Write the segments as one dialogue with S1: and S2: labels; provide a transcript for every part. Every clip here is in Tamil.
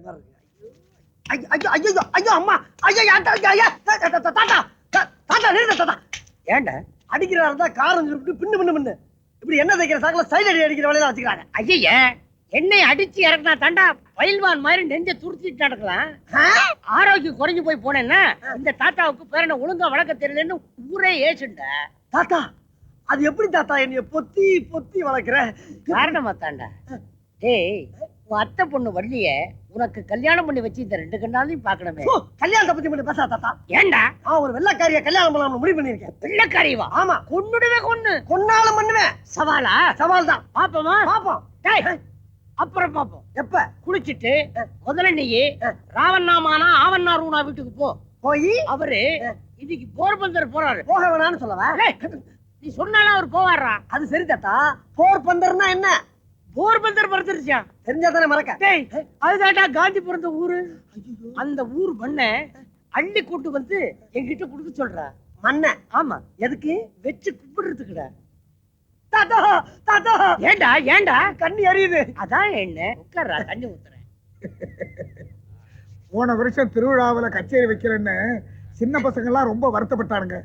S1: உட்காருங்க. ஐயோ ஐயோ ஐயோ அம்மா ஐயோ தாத்தா தாத்தா நிறுத்த தாத்தா. ஏண்ட அடிக்கிறதா இருந்தா காரம் சொல்லிட்டு பின்னு பின்னு பின்னு இப்படி என்ன தைக்கிற சாக்கல சைடு அடி அடிக்கிற வேலையில வச்சுக்கிறாங்க.
S2: ஐயா என்னை அடிச்சு இறக்குனா தாண்டா பயில்வான் மாதிரி நெஞ்ச துருத்திட்டு நடக்கலாம். ஆரோக்கியம் குறைஞ்சு போய் போனேன்னா இந்த தாத்தாவுக்கு பேரனை ஒழுங்கா வளர்க்க தெரியலன்னு ஊரே ஏசுண்ட.
S1: தாத்தா அது எப்படி தாத்தா என்னைய பொத்தி பொத்தி வளர்க்குற?
S2: காரணமா தாண்டா. டேய் உன் அத்தை பொண்ணு வள்ளிய உனக்கு கல்யாணம் பண்ணி வச்சு இந்த 2 கண்ணாலையும் பாக்கணுமே.
S1: கல்யாணத்தை பத்தி மட்டும் பேசா தாத்தா.
S2: ஏண்டா
S1: நான் ஒரு வெள்ளக்காரிய கல்யாணம் பண்ணலாம்னு முடிவு பண்ணிருக்கேன்.
S2: வெள்ளக்காரியவா?
S1: ஆமா.
S2: கொன்னுடுவே
S1: கொன்னாலும் பண்ணுவேன்.
S2: சவாலா?
S1: சவால் தான்.
S2: பாப்போமா?
S1: பாப்போம்.
S2: டேய் அப்புறம் பாப்போம்.
S1: எப்ப?
S2: குளிச்சிட்டு முதல்ல நீ ராவண்ணாமானா ஆவண்ணாரூனா வீட்டுக்கு போ.
S1: போய்
S2: அவரு இன்னைக்கு போர்பந்தர் போறாரு.
S1: போக வேணாம்னு சொல்லவா?
S2: நீ சொன்னாலும் அவர் போவாரா?
S1: அது சரி தாத்தா. போர் பந்தர்னா என்ன?
S2: போர்பந்தர் பிறந்துருச்சா?
S1: தெரிஞ்சா தானே மறக்க.
S2: டேய் அதுதான்டா காந்தி பிறந்த ஊரு. அந்த ஊர் மண்ணை அள்ளி கூட்டு வந்து என்கிட்ட கொடுக்க சொல்றா.
S1: மண்ணை?
S2: ஆமா.
S1: எதுக்கு?
S2: வச்சு கும்பிடுறதுக்குடா.
S1: தாத்தா தாத்தா.
S2: ஏண்டா ஏண்டா
S1: கண்ணி எரியுது.
S2: அதான் என்ன உட்கார்றா தண்ணி ஊத்துறேன்.
S3: போன வருஷம் திருவிழாவில் கச்சேரி வைக்கிறேன்னு சின்ன பசங்க எல்லாம் ரொம்ப வருத்தப்பட்டானுங்க.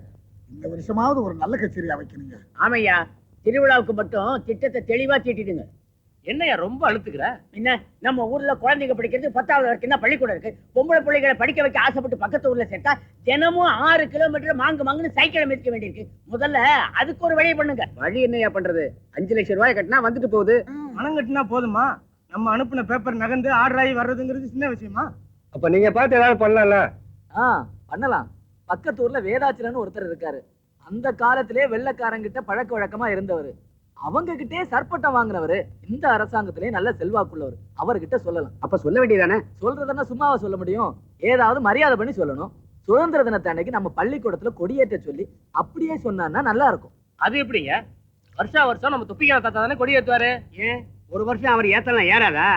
S3: இந்த வருஷமாவது ஒரு நல்ல கச்சேரியா வைக்கணுங்க.
S2: ஆமையா திருவிழாவுக்கு மட்டும் திட்டத்தை தெளிவா தீட்டிடுங்க. என்னையா ரொம்ப அழுத்துக்கிற? என்ன நம்ம ஊர்ல குழந்தைங்க படிக்கிறது 10வது வரைக்கும் தான் பள்ளிக்கூடம் இருக்கு. பொம்பளை பிள்ளைகளை படிக்க வைக்க ஆசைப்பட்டு பக்கத்து ஊர்ல சேர்த்தா தினமும் 6 கிலோமீட்டர் மாங்குன்னு சைக்கிளை மிதிக்க வேண்டியிருக்கு. முதல்ல அதுக்கு ஒரு வழி பண்ணுங்க.
S4: வழி என்னையா பண்றது? 5 லட்சம் ரூபாய் கட்டினா வந்துட்டு போகுது.
S1: பணம் கட்டினா போதுமா? நம்ம அனுப்புன பேப்பர் நகர்ந்து ஆர்டர் ஆகி வர்றதுங்கிறது சின்ன விஷயமா?
S4: அப்ப நீங்க பார்த்து ஏதாவது பண்ணலாம்ல?
S5: பண்ணலாம். பக்கத்து ஊர்ல வேதாச்சலன்னு ஒருத்தர் இருக்காரு. அந்த காலத்திலே வெள்ளக்காரங்கிட்ட பழக்க வழக்கமா இருந்தவர். அவங்க கிட்டே சற்பட்டம் வாங்கினவரு. இந்த அரசாங்கத்திலே நல்ல செல்வாக்குள்ளவர். அவர்கிட்ட சொல்லலாம்.
S4: அப்ப சொல்ல வேண்டியதானே?
S5: சொல்றதுன்னா சும்மாவா சொல்ல முடியும்? ஏதாவது மரியாதை பண்ணி சொல்லணும். சுதந்திர தினத்தை அன்னைக்கு நம்ம பள்ளிக்கூடத்துல கொடியேற்ற சொல்லி அப்படியே சொன்னா நல்லா இருக்கும்.
S4: அது எப்படிங்க? வருஷம் வருஷம் நம்ம துப்பிக்கிற தாத்தா தானே கொடி ஏத்துவாரு. ஏன் ஒரு வருஷம் அவர் ஏத்தலாம் ஏறாதா?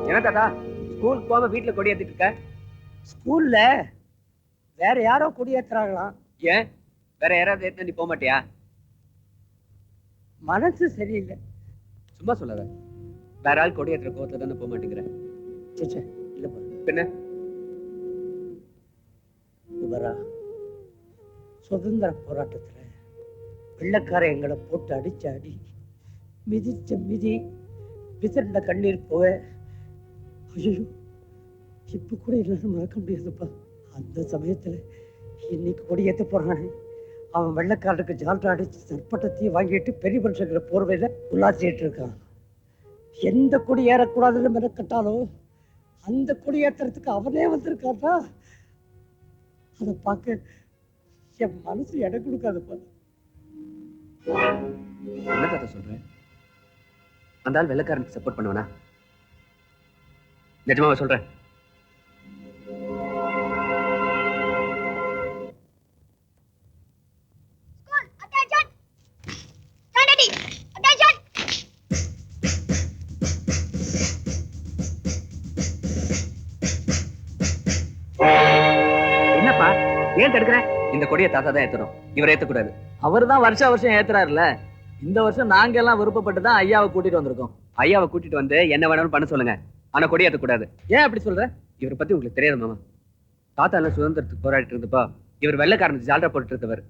S4: என்ன தாத்தா ஸ்கூல் போக வீட்டுல கொடி ஏத்திட்டு இருக்க?
S2: ஸ்கூல்ல வேற யாரோ கொடியேற்றுறாங்களாம்.
S4: ஏன் வேற யாராவது ஏத்த நீ போக மாட்டியா?
S2: மனசு சரியில்லை.
S4: சும்மா சொல்லாத. வேற ஆள் கொடி ஏத்துற கோவத்துல தானே போக மாட்டேங்கிற.
S2: இல்லப்பா
S4: பின்ன
S2: இவரா சுதந்திர போராட்டத்துல வெள்ளக்கார எங்களை போட்டு அடிச்ச அடி, மிதிச்ச மிதி, விசிறின கண்ணீர் போக ஐயோ இப்ப கூட என்னால மறக்க முடியாதுப்பா. அந்த சமயத்துல இன்னைக்கு கொடியேற்ற போறானே அவன் வெள்ளக்காரனுக்கு ஜால்ரா அடிச்சு சற்பட்டத்தையும் வாங்கிட்டு பெரிய மனுஷங்கிற போர்வையில உலாசிட்டு இருக்கான். எந்த கொடி ஏறக்கூடாதுன்னு மெனக்கட்டாலோ அந்த கொடி ஏற்றுறதுக்கு அவனே வந்திருக்காட்டா. அதை பார்க்க என் மனசு இடம் கொடுக்காதுப்பா.
S4: என்ன தாத்தா சொல்றேன்? அந்த ஆள் வெள்ளக்காரனுக்கு சப்போர்ட் பண்ணுவனா? நிஜமாவா சொல்றேன்? என்னப்பா ஏன் தடுக்கிற? இந்த கொடியை தாத்தா தான் ஏத்தணும். இவர் ஏத்தக்கூடாது.
S5: அவர் தான் வருஷம் வருஷம் ஏத்துறாருல. இந்த வருஷம் நாங்க எல்லாம் விருப்பப்பட்டு தான் ஐயாவை கூட்டிட்டு வந்திருக்கோம்.
S4: ஐயாவை கூட்டிட்டு வந்து என்ன வேணாலும் பண்ண சொல்லுங்க. ஆனா கொடி ஏத்தக்கூடாது.
S5: ஏன் அப்படி சொல்ற?
S4: இவரை பத்தி உங்களுக்கு தெரியாது மாமா. தாத்தா எல்லாம் சுதந்திரத்துக்கு போராடிட்டு இருந்தப்போ இவர் வெள்ளக்காரனுக்கு ஜால்ரா போட்டு இருந்தவர்.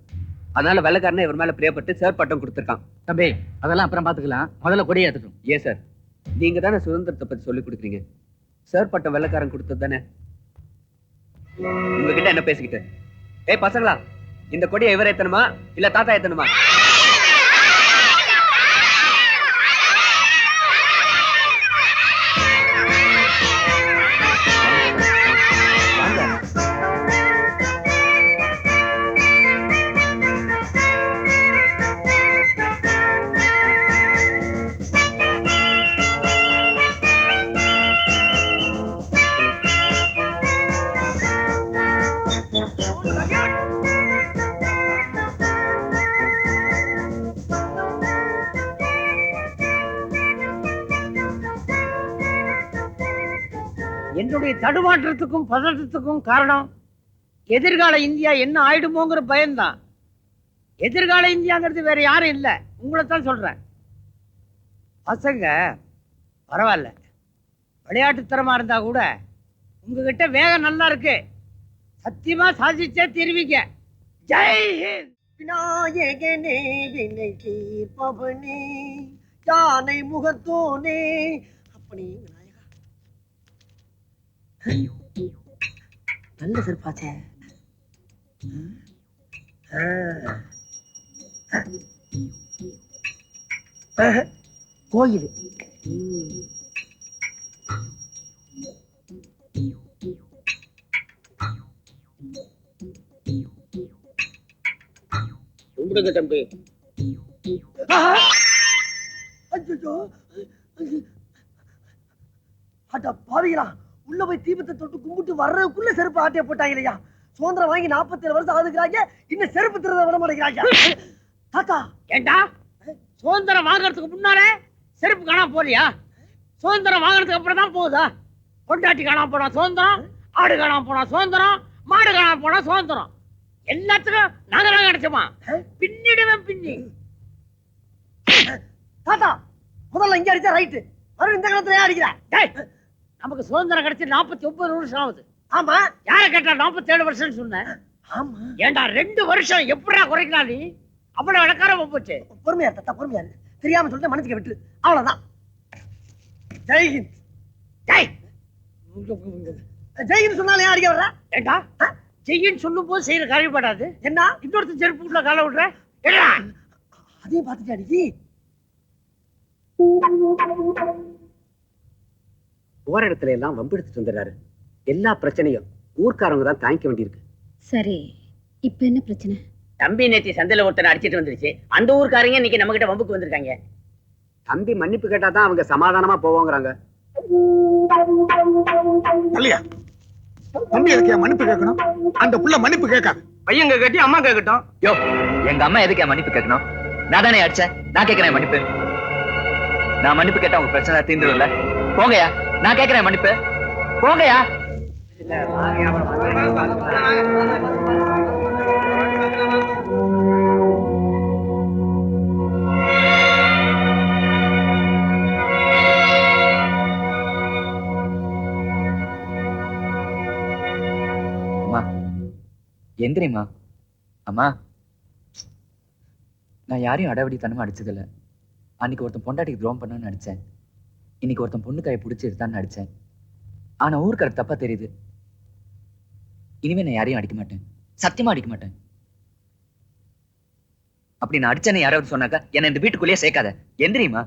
S4: அதனால வெள்ளக்காரனை இவர் மேல பிரியப்பட்டு சார் பட்டம் கொடுத்திருக்கான்.
S5: தம்பி அதெல்லாம் அப்புறம் பாத்துக்கலாம். முதல்ல கொடி ஏத்தட்டும்.
S4: ஏன் சார்? நீங்க தானே சுதந்திரத்தை பத்தி சொல்லி கொடுக்குறீங்க. சார் பட்டம் வெள்ளக்காரன் கொடுத்தது தானே. உங்ககிட்ட என்ன பேசிக்கிட்டு? ஏய் பசங்களா, இந்த கொடியை இவர் ஏத்தணுமா இல்ல தாத்தா ஏத்தணுமா?
S2: என்னுடைய தடுமாற்றத்துக்கும் பதற்றத்துக்கும் காரணம் எதிர்கால இந்தியா என்ன ஆயிடுமோங்கிற பயம்தான். எதிர்கால இந்தியாங்கிறது வேற யாரும் இல்ல, உங்களைத்தான் சொல்றேன். பசங்க பரவாயில்ல, விளையாட்டுத்தனமா இருந்தா கூட உங்ககிட்ட வேகம் நல்லா இருக்கு. சத்தியமா சாதிச்சே தீர்வீங்க. ஜெய் ஹிந்த்.
S1: விநாயகனே வினை தீர்ப்பவனே யானை முகத்தோனே அப்படி விநாயகா. நல்ல சிறப்பாச்சே. கோயில்
S2: கும்பிடுங்க தம்பி.
S1: அட பாவிகளா, உள்ள போய் தீபத்தை தொட்டு கும்பிட்டு வர்றதுக்குள்ள செருப்பு ஆட்டிய போட்டாங்க இல்லையா? சுதந்திரம் வாங்கி 47 வருஷம் ஆகுதுங்கிறாங்க, இன்னும் செருப்பு திருட விட மாட்டேங்கிறாங்க. தாத்தா
S2: ஏண்டா சுதந்திரம் வாங்குறதுக்கு முன்னாலே செருப்பு காணாம போலியா? சுதந்திரம் வாங்குறதுக்கு அப்புறம் தான் போகுதா? பொண்டாட்டி காணாம போனா சுதந்திரம், ஆடு காணாம போனா சுதந்திரம், மாடு காணாம போனா சுதந்திரம். எல்லாத்துக்கும் நாங்க தான் கிடைச்சோமா? பின்னிடுவேன் பின்னி.
S1: தாத்தா முதல்ல இங்க அடிச்சா ரைட்டு, மறுபடியும் இந்த காலத்துல அடிக்கிற.
S2: டேய், நமக்கு சுதந்திரம் கிடைச்சு 49 வருஷம் ஆகுது.
S1: ஆமா
S2: யார கேட்டா 47 வருஷம் சொன்னேன்.
S1: ஆமா,
S2: ஏண்டா 2 வருஷம் எப்படா குறைக்கலாம் நீ? அவ்வளவு இலக்காரமா போச்சு.
S1: பொறுமையா தாத்தா, பொறுமையா இரு. தெரியாம சொல்லிட்டு மனசுக்கு விட்டு அவ்வளவுதான். ஜெய்ஹிந்த்.
S2: டேய்,
S1: ஜெய்ஹிந்த் சொன்னாலும் ஏன் அடிக்க வர்ற?
S2: ஏண்டா செய்யின்னு சொல்லும் போது செய்யற காரியப்படாது.
S1: என்ன
S2: இன்னொருத்தர் செருப்பு வீட்டுல கால விடுற? என்னடா
S1: அதையும் பார்த்துட்டு அடிக்கி.
S4: போற இடத்துல எல்லாம் வம்பு எடுத்துட்டு வந்துடுறாரு. எல்லா பிரச்சனையும் ஊர்க்காரங்க தான் தாங்கிக்க வேண்டியிருக்கு.
S6: சரி, இப்ப என்ன பிரச்சனை?
S2: தம்பி நேத்தி சந்தையில ஒருத்தனை அடிச்சிட்டு வந்துருச்சு. அந்த ஊர்க்காரங்க இன்னைக்கு நம்ம கிட்ட வம்புக்கு வந்திருக்காங்க.
S4: தம்பி மன்னிப்பு கேட்டாதான் அவங்க சமாதானமா போவாங்கறாங்க.
S3: இல்லையா தம்பி எதுக்கு மன்னிப்பு கேட்கணும்? அந்த புள்ள மன்னிப்பு கேட்காது.
S1: பையன் கேட்டி அம்மா கேட்கட்டும்.
S7: யோ, எங்க அம்மா எதுக்கு மன்னிப்பு கேட்கணும்? நான் தானே அடிச்சேன், நான் கேட்கிறேன் மன்னிப்பு. நான் மன்னிப்பு கேட்டா உங்க பிரச்சனை தீர்ந்துரும்ல. போங்கயா, நான் கேட்கிறேன் மன்னிப்பு. போங்கயா. அம்மா எந்திரிம்மா. அம்மா, நான் யாரையும் அடவடித்தனமா அடிச்சதில்ல. அன்னைக்கு ஒருத்தன் பொண்டாட்டிக்கு துரோகம் பண்ணான்னு அடிச்சேன். இன்னைக்கு ஒருத்தன் பொண்ணு கையை பிடிச்சி எடுத்தான்னு அடிச்சேன். ஆனா ஊருக்கார தப்பா தெரியுது. இனிமே நான் யாரையும் அடிக்க மாட்டேன், சத்தியமா அடிக்க மாட்டேன். அப்படி நான் அடிச்சேன்னு யாராவது சொன்னாக்கா என்ன இந்த வீட்டுக்குள்ளேயே சேர்க்காத. எந்திரிமா.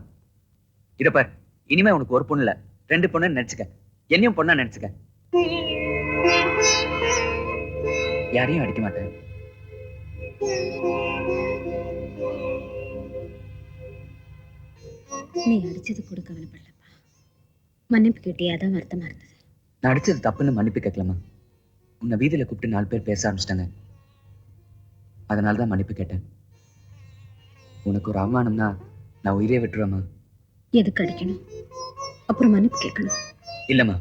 S7: இத பார், இனிமே உனக்கு ஒரு பொண்ணு இல்ல 2 பொண்ணு நினைச்சுக்க. என்னையும் பொண்ணா நினைச்சுக்க. யாரையும் அடிக்க மாட்டேன்.
S6: நீ அடிச்சது கூட கவலைப்படலப்பா. மன்னிப்பு கேட்டியா? அதான் வருத்தமா இருந்தது.
S7: நான் அடிச்சது தப்புன்னு மன்னிப்பு கேட்கலாமா? உன்னை வீதியில கூப்பிட்டு 4 பேர் பேச ஆரம்பிச்சிட்டாங்க. அதனாலதான் மன்னிப்பு கேட்டேன். உனக்கு ஒரு அவமானம்னா நான் உயிரே விட்டுருவேம்மா.
S6: எதுக்கு அடிக்கணும்? அப்புறம் மன்னிப்பு கேட்கணும்?
S7: இல்லம்மா,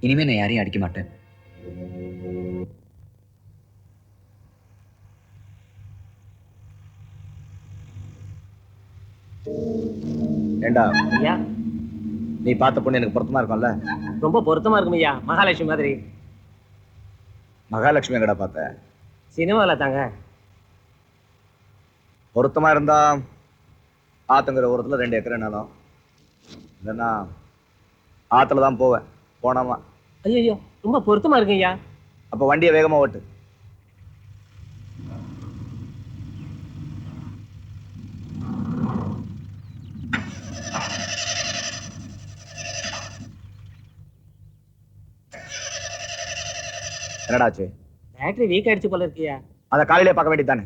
S7: இனிமே நான் யாரையும் அடிக்க மாட்டேன்.
S8: ஏண்டா
S2: ஐயா,
S8: நீ பார்த்த பொண்ணு எனக்கு பொருத்தமா இருக்கும்ல?
S2: ரொம்ப பொருத்தமா இருக்கும் ஐயா. மகாலட்சுமி மாதிரி.
S8: மகாலட்சுமி எங்கடா பார்த்த?
S2: சினிமாவில் தாங்க.
S8: பொருத்தமா இருந்தா ஆத்துங்கிற ஓரத்துல 2 ஏக்கர் நிலம். இல்லைன்னா ஆத்துல தான் போவேன். போனாமா.
S2: ஐயோ, ரொம்ப பொருத்தமா இருக்கு ஐயா.
S8: அப்ப வண்டியை வேகமா ஓட்டு. என்னடாச்சு?
S2: பேட்டரி வீக் ஆயிடுச்சு போல இருக்கியா.
S8: அதை காலையிலே பார்க்க வேண்டியதானே?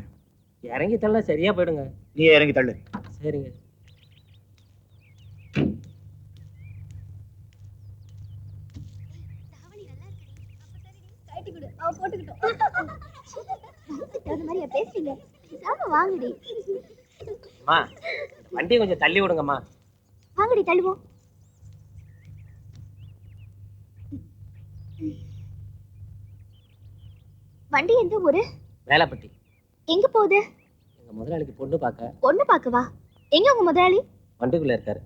S2: இறங்கி தள்ள சரியா போயிடுங்க.
S8: நீயே இறங்கி தள்ளு.
S2: சரிங்க. அம்மா, வண்டியை கொஞ்சம் தள்ளி விடுங்கம்மா.
S6: வாங்கடி தள்ளுவோம்.
S9: வண்டி எந்த ஊரு?
S2: வேலைப்பட்டி.
S9: எங்க போகுது?
S2: எங்க முதலாளிக்கு பொண்ணு பார்க்க.
S9: பொண்ணு பார்க்கவா? எங்க உங்க முதலாளி?
S2: வண்டிக்குள்ள இருக்காரு.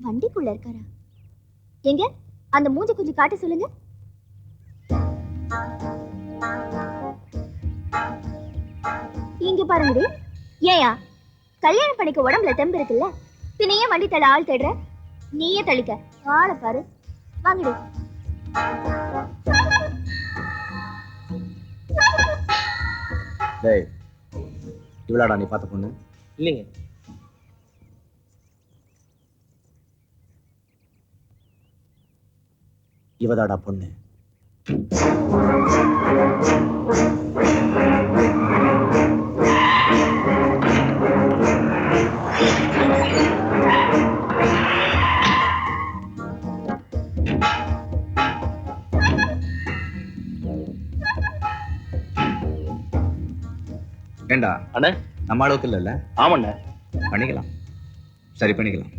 S9: வண்டிக்குள்ள இருக்காரா? எங்க அந்த மூஞ்ச கொஞ்சம் காட்ட சொல்லுங்க. இங்க பாருங்கடி. ஏயா கல்யாணம் பண்ணிக்க உடம்புல தெம்பு இருக்குல்ல, பின்ன ஏன் வண்டி தள்ள ஆள் தேடுற? நீயே தள்ளிக்க. ஆளை பாரு. வாங்கடி.
S8: டேய், இவளாடா நீ பார்த்த பொண்ணு?
S2: இல்லைங்க.
S8: இவதாடா பொண்ணு. ஏண்டா
S2: அண்ணே,
S8: நம்ம அளவுக்கு இல்லைல்ல?
S2: ஆமாண்ணே.
S8: பண்ணிக்கலாம், சரி பண்ணிக்கலாம்.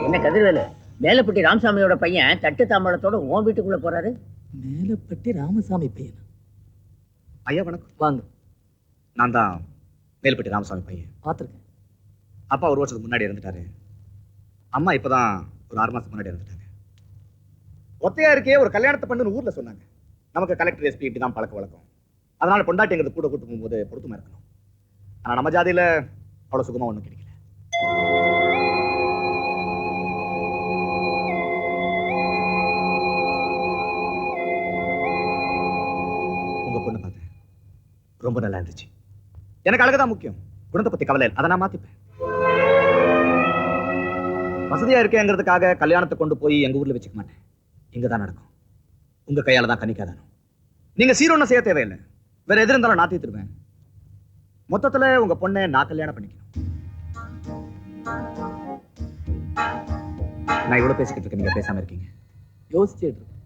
S2: என்ன கதிர்வேலு, மேலப்பட்டி ராமசாமியோட பையன் தட்டு தாம்பழத்தோட உன் வீட்டுக்குள்ள போறாரு?
S5: மேலப்பட்டி ராமசாமி பையன்.
S8: ஐயா வணக்கம்.
S5: வாங்க.
S8: நான் தான் மேல்பட்டி ராமசாமி பையன்.
S5: பார்த்துருக்கேன்.
S8: அப்பா ஒரு வருஷத்துக்கு முன்னாடி இறந்துட்டாரு. அம்மா இப்பதான் ஒரு 6 மாசத்துக்கு முன்னாடி இறந்துட்டாங்க. ஒத்தையா இருக்கே ஒரு கல்யாணத்தை பண்ணுன்னு ஊர்ல சொன்னாங்க. நமக்கு கலெக்டர் எஸ்பி இப்படி தான் பழக்க வழக்கம். அதனால பொண்டாட்டிங்கிறது கூட கூட்டு போகும்போது பொருத்தமா இருக்கணும். ஆனா நம்ம ஜாதியில அவ்வளவு சுகமா ஒண்ணும் கிடைக்கல. உங்க பொண்ணு பார்த்தேன், ரொம்ப நல்லா இருந்துச்சு. எனக்கு அழகுதான் முக்கியம், குணத்தை பத்தி கவலை இல்லை. அதை நான் மாத்திப்பேன். வசதியா இருக்கேங்கிறதுக்காக கல்யாணத்தை கொண்டு போய் எங்க ஊர்ல வச்சுக்க மாட்டேன். இங்கதான் நடக்கும். உங்க கையால தான் கணிக்காதானோ. நீங்க சீரோன்னு செய்ய தேவையில்லை, வேற எது இருந்தாலும் நான் தீர்த்துருவேன். மொத்தத்துல உங்க பொண்ணை நான் கல்யாணம் பண்ணிக்கணும். நான் இவ்வளவு பேசிக்கிட்டு இருக்கேன், நீங்க பேசாம இருக்கீங்க.
S5: யோசிச்சுட்டு இருக்கேன்.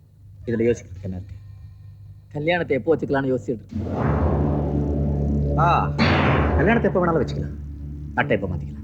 S8: இதுல யோசிக்கிறதுக்கு என்ன இருக்கு?
S5: கல்யாணத்தை எப்போ வச்சுக்கலாம்னு யோசிச்சுட்டு இருக்கேன்.
S8: கல்யாணத்தை எப்ப வேணாலும் வச்சுக்கலாம், நட்டை எப்ப மாத்திக்கலாம்.